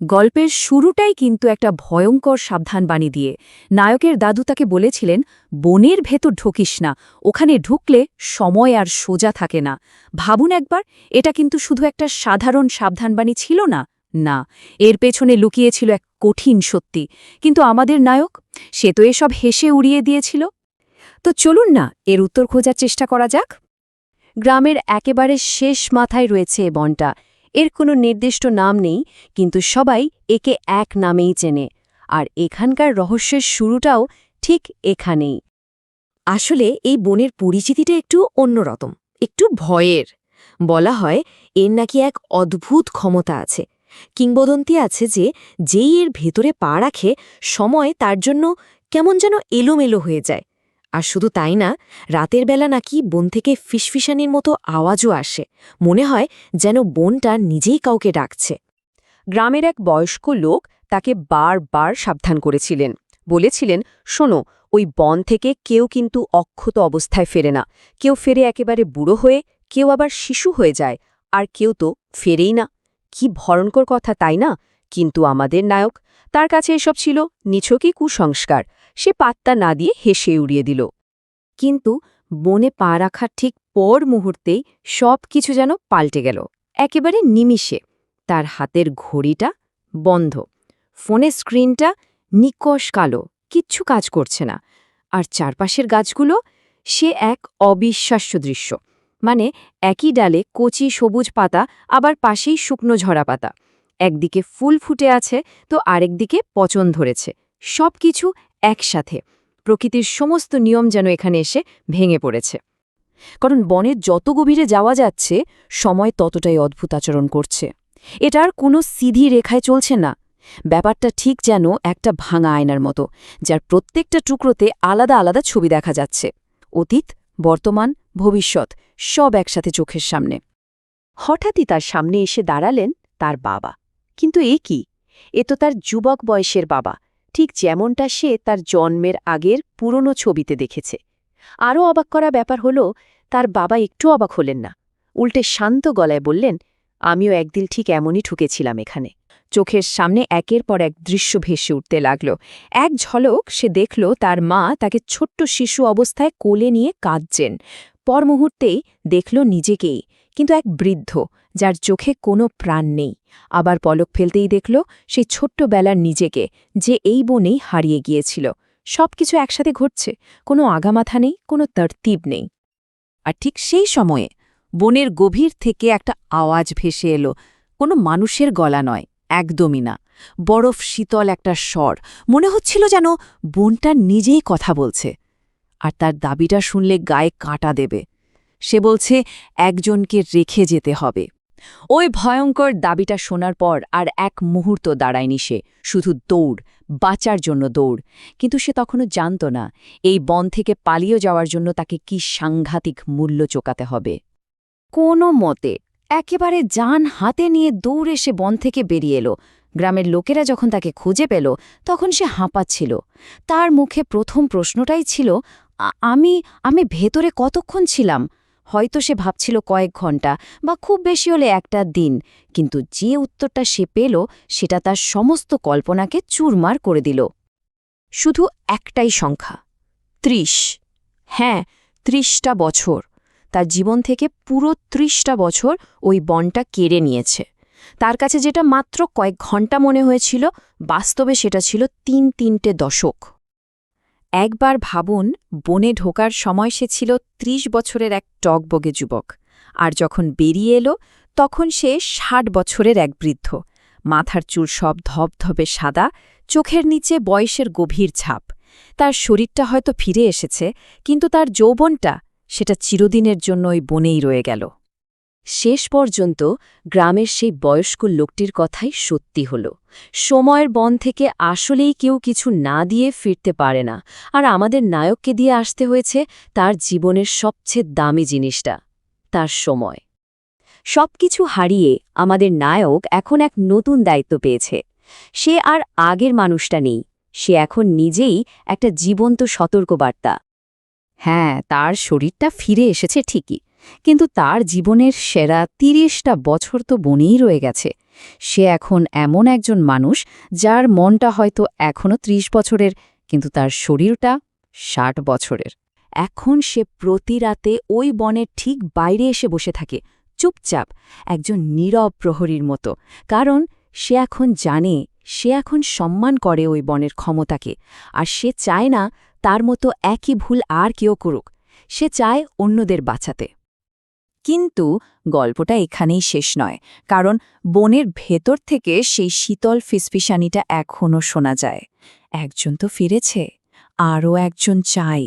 গল্পের শুরুটাই কিন্তু একটা ভয়ঙ্কর সাবধানবাণী দিয়ে। নায়কের দাদু তাকে বলেছিলেন, বনের ভেতর ঢুকিস না, ওখানে ঢুকলে সময় আর সোজা থাকে না। ভাবুন একবার, এটা কিন্তু শুধু একটা সাধারণ সাবধানবাণী ছিল না। না, এর পেছনে লুকিয়েছিল এক কঠিন সত্যি। কিন্তু আমাদের নায়ক, সে তো এসব হেসে উড়িয়ে দিয়েছিল। তো চলুন না, এর উত্তর খোঁজার চেষ্টা করা যাক। গ্রামের একেবারে শেষ মাথায় রয়েছে এ বনটা। এর কোনো নির্দিষ্ট নাম নেই, কিন্তু সবাই একে এক নামেই চেনে। আর এখানকার রহস্যের শুরুটাও ঠিক এখানেই। আসলে এই বনের পরিচিতিটা একটু অন্যরকম, একটু ভয়ের। বলা হয় এর নাকি এক অদ্ভুত ক্ষমতা আছে। কিংবদন্তি আছে যে যেই এর ভেতরে পা রাখে, সময় তার জন্য কেমন যেন এলোমেলো হয়ে যায়। আর শুধু তাই না, রাতের বেলা নাকি বন থেকে ফিসফিসানির মতো আওয়াজও আসে। মনে হয় যেন বনটা নিজেই কাউকে ডাকছে। গ্রামের এক বয়স্ক লোক তাকে বারবার সাবধান করেছিলেন। বলেছিলেন, শোনো, ওই বন থেকে কেউ কিন্তু অক্ষত অবস্থায় ফেরে না। কেউ ফেরে একেবারে বুড়ো হয়ে, কেউ আবার শিশু হয়ে যায়, আর কেউ তো ফেরেই না। কি ভয়ঙ্কর কথা, তাই না? কিন্তু আমাদের নায়ক, তার কাছে এসব ছিল নিছকই কুসংস্কার। সে পাত্তা না দিয়ে হেসে উড়িয়ে দিল। কিন্তু বনে পা রাখার ঠিক পর মুহূর্তেই সব কিছু যেন পাল্টে গেল। একেবারে নিমিষে তার হাতের ঘড়িটা বন্ধ, ফোনের স্ক্রিনটা নিকষ কালো, কিচ্ছু কাজ করছে না। আর চারপাশের গাছগুলো, সে এক অবিশ্বাস্য দৃশ্য। মানে একই ডালে কচি সবুজ পাতা, আবার পাশেই শুকনো ঝরা পাতা। একদিকে ফুল ফুটে আছে, তো আরেকদিকে পচন ধরেছে। সব কিছু একসাথে। প্রকৃতির সমস্ত নিয়ম যেন এখানে এসে ভেঙে পড়েছে। কারণ বনের যত গভীরে যাওয়া যাচ্ছে, সময় ততটাই অদ্ভুত আচরণ করছে। এটার কোনো সিধি রেখায় চলছে না। ব্যাপারটা ঠিক যেন একটা ভাঙা আয়নার মতো, যার প্রত্যেকটা টুকরোতে আলাদা আলাদা ছবি দেখা যাচ্ছে। অতীত, বর্তমান, ভবিষ্যৎ, সব একসাথে চোখের সামনে। হঠাৎই তার সামনে এসে দাঁড়ালেন তার বাবা। কিন্তু এ কি? এ তো তার যুবক বয়সের বাবা, ঠিক যেমনটা সে তার জন্মের আগের পুরনো ছবিতে দেখেছে। আরও অবাক করা ব্যাপার হলো, তার বাবা একটু অবাক হলেন না। উল্টে শান্ত গলায় বললেন, আমিও একদিন ঠিক এমনই ঠুকেছিলাম এখানে। চোখের সামনে একের পর এক দৃশ্য ভেসে উঠতে লাগল। এক ঝলক সে দেখল তার মা তাকে ছোট্ট শিশু অবস্থায় কোলে নিয়ে কাঁদছেন। পর মুহূর্তেই দেখল নিজেকেই, কিন্তু এক বৃদ্ধ, যার চোখে কোনো প্রাণ নেই। আবার পলক ফেলতেই দেখল সেই ছোট্টবেলার নিজেকে, যে এই বনেই হারিয়ে গিয়েছিল। সবকিছু একসাথে ঘটছে, কোনো আগামাথা নেই, কোনো তরতিব নেই। আর ঠিক সেই সময়ে বনের গভীর থেকে একটা আওয়াজ ভেসে এলো। কোনো মানুষের গলা নয়, একদমই না। বরফ শীতল একটা স্বর। মনে হচ্ছিল যেন বনটা নিজেই কথা বলছে। আর তার দাবিটা শুনলে গায়ে কাঁটা দেবে। সে বলছে, একজনকে রেখে যেতে হবে। ওই ভয়ঙ্কর দাবিটা শোনার পর আর এক মুহূর্ত দাঁড়ায়নি সে, শুধু দৌড়, বাঁচার জন্য দৌড়। কিন্তু সে তখনও জানত না, এই বন থেকে পালিয়ে যাওয়ার জন্য তাকে কি সাংঘাতিক মূল্য চোকাতে হবে। কোনো মতে একেবারে জান হাতে নিয়ে দৌড়ে সে বন থেকে বেরিয়ে এলো। গ্রামের লোকেরা যখন তাকে খুঁজে পেল, তখন সে হাঁপাচ্ছিল। তার মুখে প্রথম প্রশ্নটাই ছিল, আমি আমি ভেতরে কতক্ষণ ছিলাম? হয়তো সে ভাবছিল কয়েক ঘন্টা, বা খুব বেশি হলে একটা দিন। কিন্তু যে উত্তরটা সে পেল, সেটা তার সমস্ত কল্পনাকে চুরমার করে দিল। শুধু একটাই সংখ্যা, ৩০। হ্যাঁ, ৩০টা বছর। তার জীবন থেকে পুরো ৩০টা বছর ওই বনটা কেড়ে নিয়েছে। তার কাছে যেটা মাত্র কয়েক ঘন্টা মনে হয়েছিল, বাস্তবে সেটা ছিল ৩-৩টে দশক। একবার ভাবুন, বনে ঢোকার সময় সে ছিল ৩০ বছরের এক টগবগে যুবক। আর যখন বেরিয়ে এলো, তখন সে ৬০ বছরের এক বৃদ্ধ। মাথার চুল সব ধবধবে সাদা, চোখের নিচে বয়সের গভীর ছাপ। তার শরীরটা হয়তো ফিরে এসেছে, কিন্তু তার যৌবনটা, সেটা চিরদিনের জন্য ওই বনেই রয়ে গেল। শেষ পর্যন্ত গ্রামের সেই বয়স্ক লোকটির কথাই সত্যি হল। সময়ের বন থেকে আসলেই কেউ কিছু না দিয়ে ফিরতে পারে না। আর আমাদের নায়ককে দিয়ে আসতে হয়েছে তার জীবনের সবচেয়ে দামি জিনিসটা, তার সময়। সবকিছু হারিয়ে আমাদের নায়ক এখন এক নতুন দায়িত্ব পেয়েছে। সে আর আগের মানুষটা নেই, সে এখন নিজেই একটা জীবন্ত সতর্কবার্তা। হ্যাঁ, তার শরীরটা ফিরে এসেছে ঠিকই, কিন্তু তার জীবনের সেরা ৩০টা বছর তো বনেই রয়ে গেছে। সে এখন এমন একজন মানুষ যার মনটা হয়তো এখনও ৩০ বছরের, কিন্তু তার শরীরটা ৬০ বছরের। এখন সে প্রতি রাতে ওই বনের ঠিক বাইরে এসে বসে থাকে, চুপচাপ, একজন নীরব প্রহরীর মতো। কারণ সে এখন জানে, সে এখন সম্মান করে ওই বনের ক্ষমতাকে, আর সে চায় না তার মতো একই ভুল আর কেউ করুক। সে চায় অন্যদের বাঁচাতে। কিন্তু গল্পটা এখানেই শেষ নয়, কারণ বনের ভেতর থেকে সেই শীতল ফিসফিসানিটা এখনও শোনা যায়। একজন তো ফিরেছে, আরও একজন চাই।